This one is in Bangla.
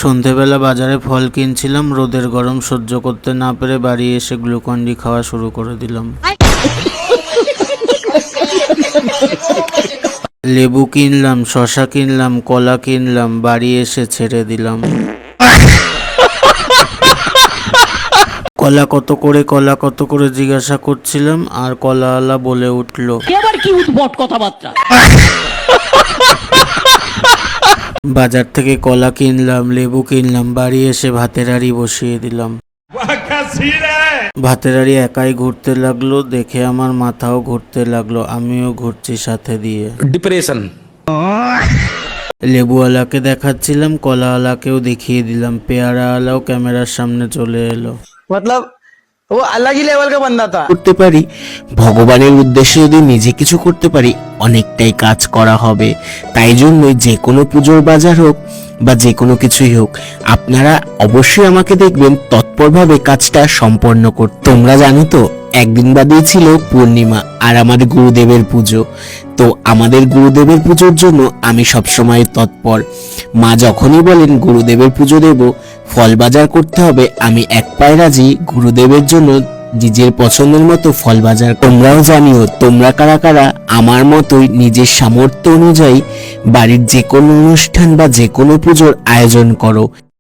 সন্ধেবেলা বাজারে ফল কিনছিলাম, রোদের গরম সহ্য করতে না পেরে বাড়ি এসে গ্লুকন-ডি খাওয়া শুরু করে দিলাম। লেবু কিনলাম, শশা কিনলাম, কলা কিনলাম, বাড়ি এসে ছেড়ে দিলাম। কলা কত করে জিজ্ঞাসা করছিলাম, আর কলাওয়ালা বলে উঠল, এবার কি উদ্ভট কথাবার্তা। বাজার থেকে কলা কিনলাম, লেবু কিনলাম, বাড়ি এসে ভাতের হাঁড়ি বসিয়ে দিলাম। ভাতের হাঁড়ি একাই ঘুরতে লাগলো, দেখে আমার মাথাও ঘুরতে লাগলো, আমিও ঘুরছি সাথে দিয়ে। ডিপ্রেশন। লেবুওয়ালাকে দেখাচ্ছিলাম, কলাওয়ালাকেও দেখিয়ে দিলাম, পেয়ারাওয়ালাও ক্যামেরার সামনে চলে এলো। मतलब वो अलग ही लेवल का बंदा था। করতে পারি, ভগবানের উদ্দেশ্যে যদি নিজে কিছু করতে পারি অনেকটাই কাজ করা হবে। তাই জন্যই যে কোনো পুজোর বাজার হোক বা যে কোনো কিছুই হোক, আপনারা অবশ্যই আমাকে দেখবেন তৎপরভাবে কাজটা সম্পন্ন করতে। তোমরা জানো তো একদিন বাদেই ছিল পূর্ণিমা আর আমাদের গুরুদেবের পুজো। তো আমাদের গুরুদেবের পুজোর জন্য আমি সবসময় তৎপর। মা যখনই বলেন গুরুদেবের পুজো দেব, ফল বাজার করতে হবে, আমি এক পায়ে রাজি গুরুদেবের জন্য নিজের পছন্দের মতো ফল বাজার। তোমরাও জানিও তোমরা কারা কারা আমার মতোই নিজের সামর্থ্য অনুযায়ী বাড়ির যে কোনো অনুষ্ঠান বা যে কোনো পুজোর আয়োজন করো।